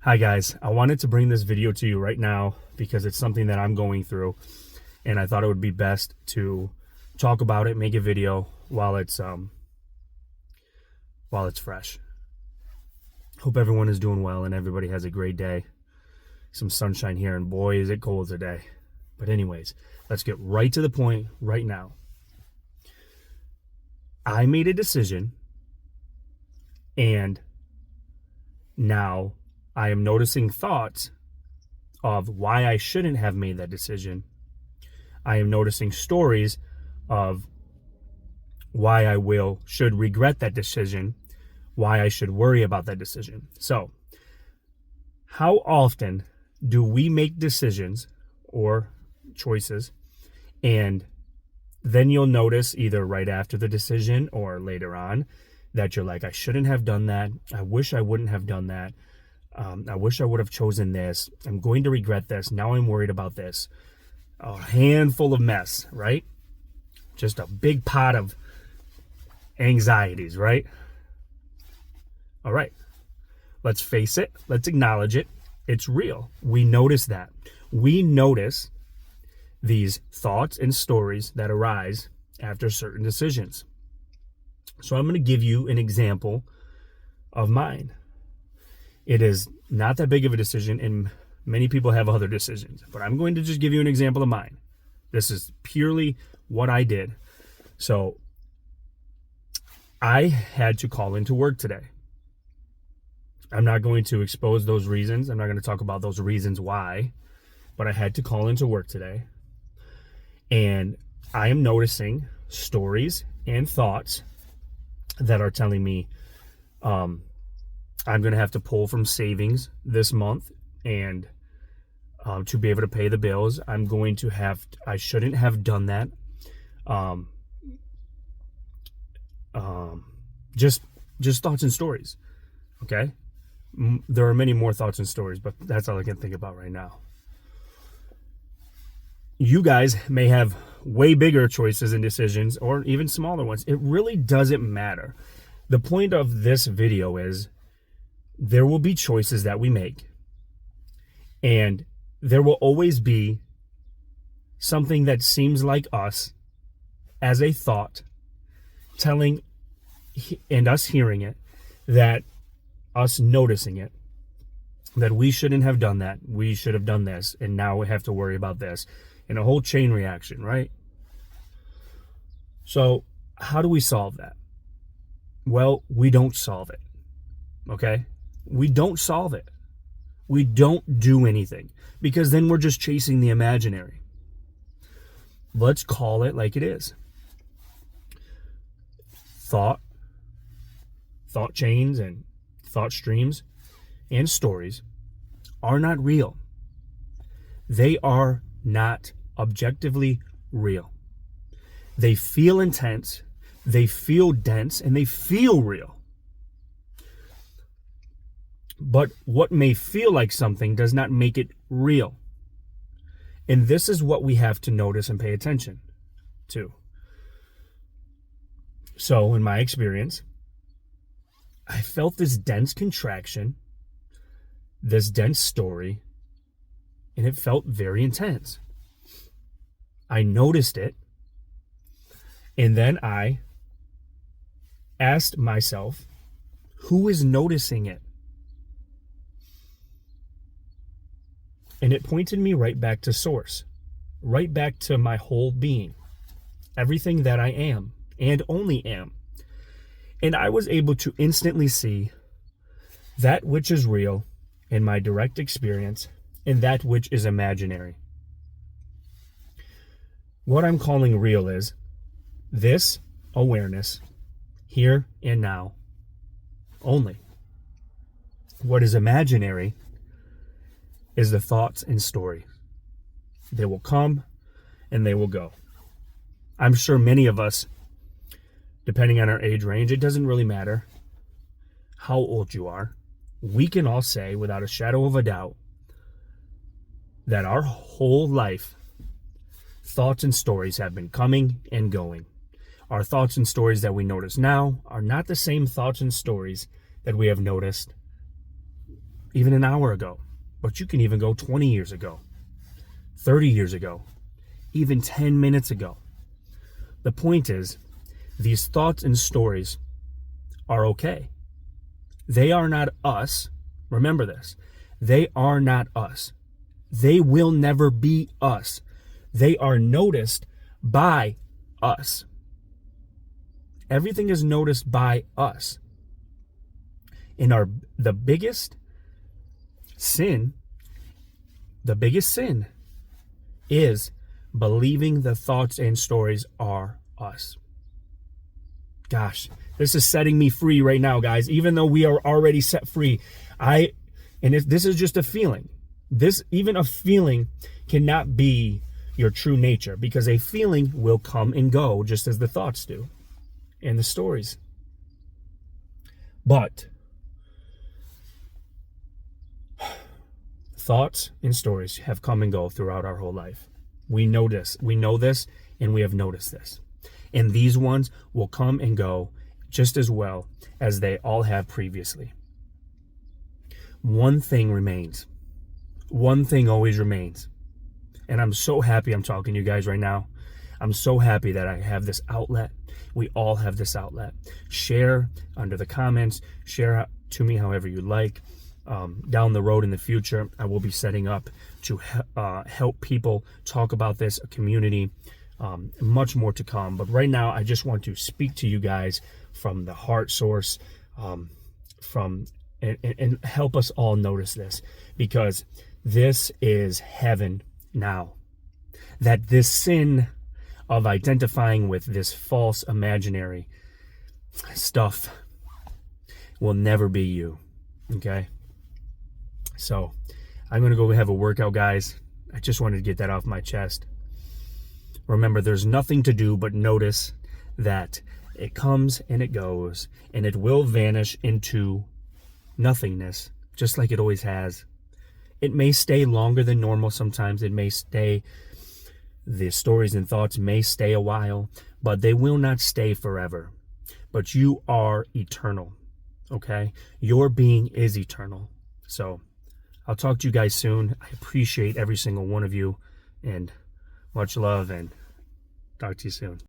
Hi guys, I wanted to bring this video to you right now because it's something that I'm going through, and I thought it would be best to talk about it, make a video while it's fresh. Hope everyone is doing well and everybody has a great day. Some sunshine here, and boy is it cold today. But anyways, let's get right to the point right now. I made a decision, and now I am noticing thoughts of why I shouldn't have made that decision. I am noticing stories of why I should regret that decision, why I should worry about that decision. So, how often do we make decisions or choices, and then you'll notice either right after the decision or later on that you're like, I shouldn't have done that. I wish I wouldn't have done that. I wish I would have chosen this. I'm going to regret this. Now I'm worried about this. A handful of mess, right? Just a big pot of anxieties, right? All right. Let's face it. Let's acknowledge it. It's real. We notice that. We notice these thoughts and stories that arise after certain decisions. So I'm going to give you an example of mine. It is not that big of a decision, and many people have other decisions, but I'm going to just give you an example of mine. This is purely what I did. So I had to call into work today. I'm not going to expose those reasons. I'm not going to talk about those reasons why, but I had to call into work today. And I am noticing stories and thoughts that are telling me, I'm going to have to pull from savings this month, and to be able to pay the bills, I shouldn't have done that. Just thoughts and stories. Okay. There are many more thoughts and stories, but that's all I can think about right now. You guys may have way bigger choices and decisions, or even smaller ones. It really doesn't matter. The point of this video is there will be choices that we make, and there will always be something that seems like us as a thought telling, and us hearing it, that us noticing it, that we shouldn't have done that. We should have done this, and now we have to worry about this. And a whole chain reaction, right? So how do we solve that? Well, we don't solve it. Okay? We don't solve it. We don't do anything, because then we're just chasing the imaginary. Let's call it like it is. Thought chains and thought streams and stories are not real. They are not objectively real. They feel intense, they feel dense, and they feel real. But what may feel like something does not make it real. And this is what we have to notice and pay attention to. So, in my experience, I felt this dense contraction, this dense story, and it felt very intense. I noticed it, and then I asked myself, who is noticing it? And it pointed me right back to source, right back to my whole being, everything that I am and only am. And I was able to instantly see that which is real in my direct experience and that which is imaginary. What I'm calling real is this awareness, here and now, only. What is imaginary is the thoughts and stories. They will come and they will go. I'm sure many of us, depending on our age range, it doesn't really matter how old you are, we can all say without a shadow of a doubt that our whole life, thoughts and stories have been coming and going. Our thoughts and stories that we notice now are not the same thoughts and stories that we have noticed even an hour ago, but you can even go 20 years ago, 30 years ago, even 10 minutes ago. The point is, these thoughts and stories are okay. They are not us. Remember this. They are not us. They will never be us. They are noticed by us. Everything is noticed by us. And the biggest sin is believing the thoughts and stories are us. Gosh, this is setting me free right now, guys. Even though we are already set free, this is just a feeling. Even a feeling cannot be your true nature, because a feeling will come and go just as the thoughts do and the stories. But thoughts and stories have come and go throughout our whole life. We know this, and we have noticed this. And these ones will come and go just as well as they all have previously. One thing remains. One thing always remains. And I'm so happy I'm talking to you guys right now. I'm so happy that I have this outlet. We all have this outlet. Share under the comments. Share to me however you like. Down the road in the future, I will be setting up to help people talk about this, a community, much more to come. But right now, I just want to speak to you guys from the heart source, and help us all notice this, because this is heaven now. That this sin of identifying with this false imaginary stuff will never be you. Okay? So I'm going to go have a workout, guys. I just wanted to get that off my chest. Remember, there's nothing to do but notice that it comes and it goes, and it will vanish into nothingness, just like it always has. It may stay longer than normal sometimes. The stories and thoughts may stay a while, but they will not stay forever. But you are eternal, okay? Your being is eternal. So I'll talk to you guys soon. I appreciate every single one of you, and much love, and talk to you soon.